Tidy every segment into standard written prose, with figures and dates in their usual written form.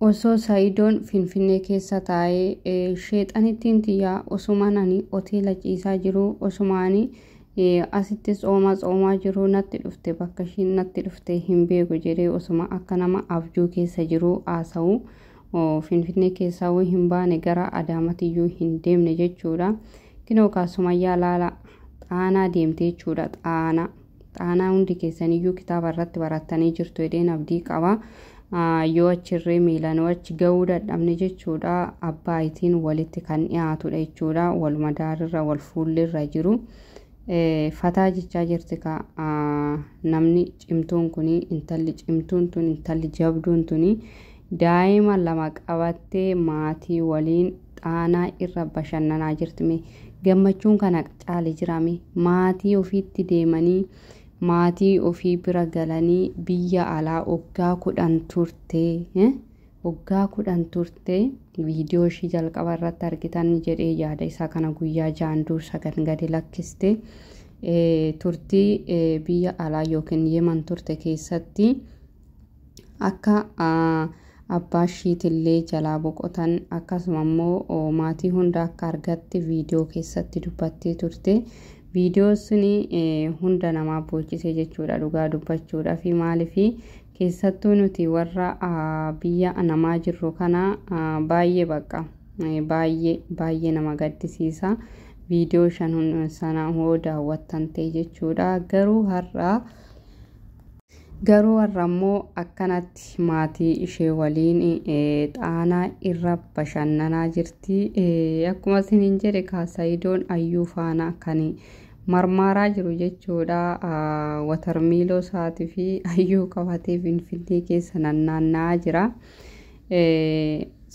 Osoo Saayidoon Finfinnee keessa taa'ee sheexanittiin tiyyaa osumaanani hoteela ciisaa jiru osumaani asittis oomaa jiru natti dhufte bakka ishiin natti dhufte hin beeku jedhee osuma akka nama abjuu keessa jiru haasa'u Finfinnee keessaa hin baane gara Adaamaatiyyuu hin deemne jechuudha. Kinoo kaasumayyaa laala xaanaa deemte jechuudha. Xaanaa hundi keessaniyyuu kitaaba irratti barattanii jirtu jedheen abdii qaba. Yoo achirree miilanoo achi ga'uu dadhabne jechuudha abbaa itiin walitti kan dhiyaatudha jechuudha wal madaalirra wal fuullirra jiru fataa jechaa jirti ka namni cimtuun kuni intalli cimtuun tun intalli jabduun tuni daa'ima lama qabattee maatii waliin xaanaa irra bashannanaa jirti gammachuun kana caale jirame maatii ofiitti deemanii maatii ofii bira galanii biyya alaa waggaa 10 turte waggaa 10 turte viidiyoo ishii jalqaba irratti argitan jedhee yaada isaa kana guyyaa jaan dursa gadi lakkiste turtii biyya alaa yookiin Yemen turte keessatti akka abbaa ishiitillee jalaa boqotan akkasuma immoo maatii hunda akka argatti viidiyoo keessatti dubbattee turte. Viidiyoo suni hunda namaa boochisee jechuudha dhugaa dubbachuudha fi maalifi keessattuu nuti warra biyya namaa jirru kana baay'ee bakka baay'ee nama gaddisiisa viidiyoo shan sana hoo daawwattan ta'e jechuudha garuu har'a immoo akkanatti maatii ishee waliin xaanaa irra bashannanaa jirti akkuma isiniin jedhe Saayidoon ayyuu faana kan marmaaraa jiru jechuudha watarmiiloo isaatii fi ayyuu qabatee Finfinnee keessa naanna'aa jira.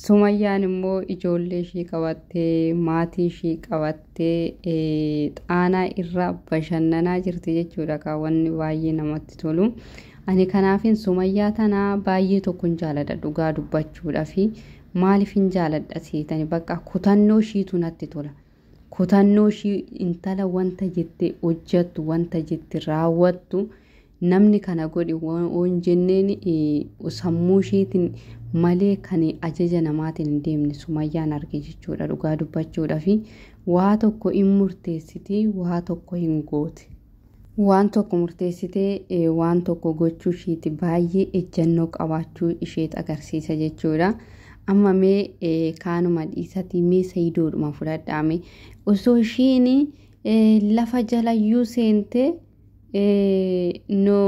Sumayyaan immoo ijoollee ishii qabattee maatii ishii qabattee xaanaa irra bashannanaa jirti jechuudha kaawwanni baay'ee namatti tolu. Ani kanaafin Sumayyaa tanaa baay'ee tokkoon jaaladha dhugaa dubbachuudha fi maaliif hin jaaladha seetani bakka kutannoo ishiitu natti tola. Kutannoo ishii intala wanta jette hojjettu wanta jette raawwattu namni kana godhi waan jenneen sammuu ishiitiin malee kan ajaja namaatiin hin deemne Sumayyaan arge jechuudha dhugaa dubbachuudha fi waa tokko hin murteessiti waa tokko hin goote. Waan tokko murteessitee waan tokko gochuu ishiiti baay'ee ejjennoo qabaachuu isheet agarsiisa jechuudha. Amma mee kaanuma dhiisatii mee Saayidoodhuma fudhadhaame osoo ishiin lafa jalayyuu seente no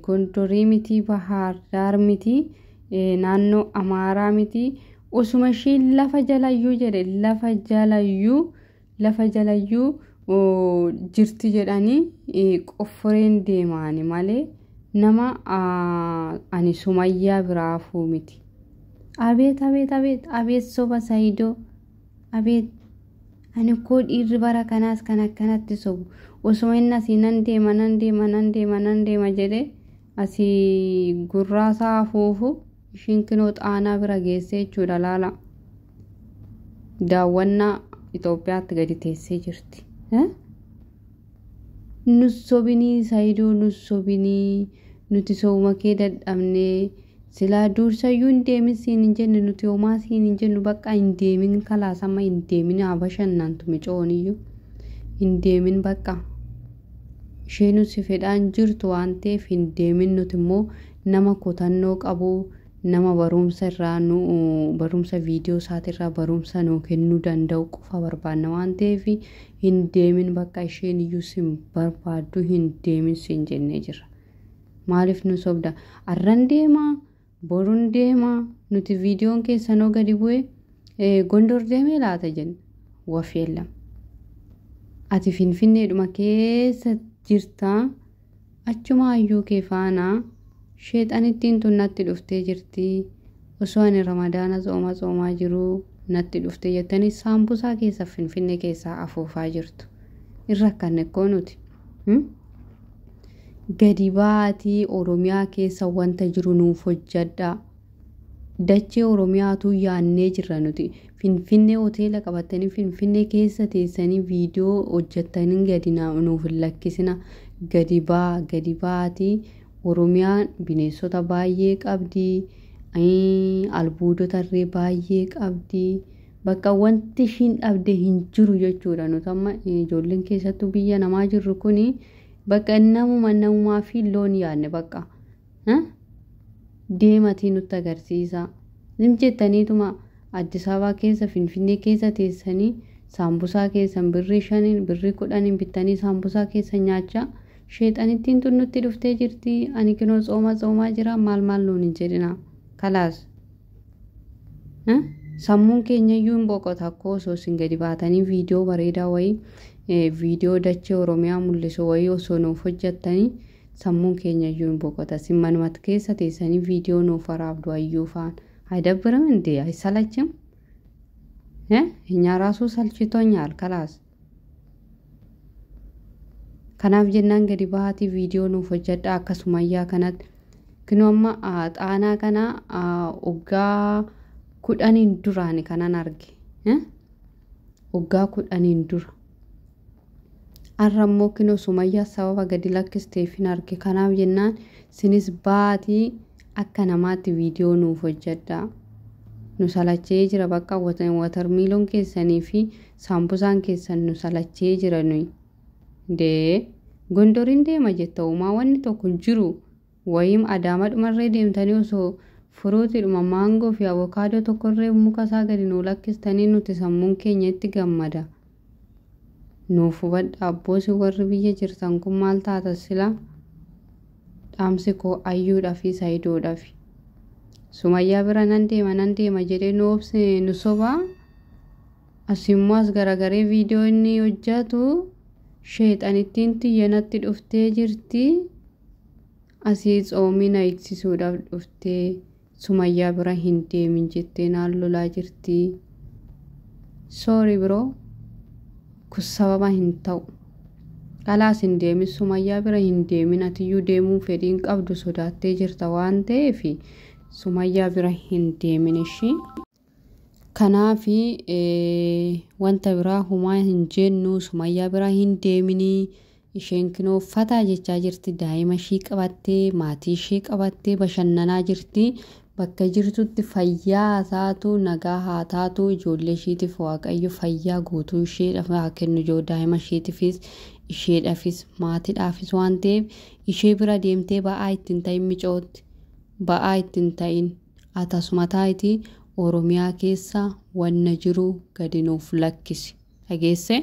Gondorii miti Bahaar Daar miti naannoo Amaaraa miti osuma ishiin lafa jalayyuu jedhe lafa jalayyuu jirti jedhanii qofforeen deemaani malee nama ani Sumayyaa biraafuu miti. Abeet soba Saayidoo abeet ani koo dhiirri bara kanaas kan akkanatti sobu osuma inni asii nan deema jedhe asii gurraasaa afuufu ishiin kinoo xaanaa bira geessee jechuudha laala daawwannaa Itoophiyaatti gadi teessee jirti. Nussobinii Saayidoo nussobinii nuti sooma kee dadhabnee silaa dursayyuu hin deemin siin hin jenne nuti homaa siin hin jennu bakka hin deemin kalaasamma hin deemin habashannantu micooniyyuu hin deemin bakka isheen si fedhaan jirtu waan ta'eef hin deemin nuti immoo nama kutannoo qabu nama barumsa irraa nu barumsa viidiyoo isaatirraa barumsa nu kennuu danda'u qofa barbaanna waan ta'eef hin deemin bakka isheen iyyuu sin barbaaddu hin deemin siin jennee jira. Maaliif nu sobda arran deemaa borun deemaa nuti viidiyoon keessanoo gadi bu'e Gondor deemee laata jenna wafeellam. Ati Finfinneedhuma keessa jirtaa achuma ayyuu kee faanaa sheexanittiin tun natti dhuftee jirti osoo ani ramadaana soomaa jiru natti dhuftee jettanii saambusaa keessa Finfinnee keessaa afuufaa jirtu irra kan nekkoo nuti gadi baatii Oromiyaa keessa wanta jiru nuuf hojjadhaa dachee Oromiyaatu yaannee jirra nuti finfinnee hoteela qabatanii finfinnee keessa teessanii viidiyoo hojjettanii gadi nuuf lakkisina gadi baati oromiyaan bineensota baay'ee qabdi albuudota irree baay'ee qabdi bakka wanti ishiin dhabde hin jiru jechuudha nuti amma ijoolleen keessattuu biyya namaa jirru kuni bakka namumaa fi loon yaadne bakka deematii nutti agarsiisa jettaniituma Addis Ababaa keessa finfinnee keessa teessanii saambusaa keessan birrii 5 birrii 10 bittanii saambusaa keessa nyaachaa sheexanittiin tun nutti dhuftee jirti ani kinoo tsoomaa jira maal nuun hin jedhina kalaas sammuun keenya iyyuu hin boqota akkoo osoo isin gadi baatanii viidiyoo bareedaa wayii viidiyoo dachee oromiyaa mul'isu wayii osoo nuuf hojjettanii sammuun keenya iyyuu hin boqota simmanumatti keessa teessanii viidiyoo nuuf waraabdu ayyuu faan አይደብርም እንዴ አይሰለችም እኛ ራሱ ሰልችቶኛል ከላስ ከናፍ ጀናን ገዲ ባቲ ቪዲዮ ነው ፈጀዳ አከሱማያ ከናት ክኖማ ጣና ከና ኦጋ ኩዳኒን ዱራኒ ከናን አርጌ ኦጋ ኩዳኒን ዱራ አረሞ ክኖ ሱማያ ሰበባ ገዲ ለክስቴፊን አርጌ ከናፍ ጀናን ሲኒስ ባቲ akka namaatti viidiyoo nuuf hojjedha nu salachee jira bakka watermiloon keessanii fi saambusaan keessan nu salachee jira nuyi gondoriin deema jetta uumaa wanni tokko jiru wayiim adaama dhumarree deemtanii osoo furuutidhuma maangoo fi avokaadoo tokkorree muka isaa gadi nu lakkistanii nuti sammuun keenya itti gammada nuuf hubadha abboosi warri biyya jirtan kun maal taata sila dhaamsi koo ayyuudhaa fi saayidoodhaa fi sumayyaa bira nan deema jedhee nu sobaa asimmoo as garagaree viidiyoo inni hojjetu sheexanittiin xiyyanatti dhuftee jirti asii tsoomina eegsisuudhaaf dhuftee sumayyaa bira hin deemin jettee naan lolaa jirti sorry bro kun sababa hin ta'u kalaas hin deemin sumayyaa bira hin deemin atiyyuu deemuu fedhiin qabdu sodaattee jirta waan ta'eef sumayyaa bira hin deemin ishii kanaafi wanta biraa humaa hin jennu sumayyaa bira hin deemini isheen kinoo fataa jechaa jirti daa'ima ishii qabattee maatii ishii qabattee bashannanaa jirti bakka jirtutti fayyaa taatu nagaa haa taatu ijoollee ishiitiif waaqayyo fayyaa guutuu isheedhaaf haa kennu daa'ima isheetiifis isheedhaafis maatiidhaafis waan ta'eef ishee bira deemtee ba'aa ittiin ta'in micootti ba'aa ittiin ta'in atasuma taa'iti oromiyaa keessa wanna jiru gadi nuuf lakkisi dhageesse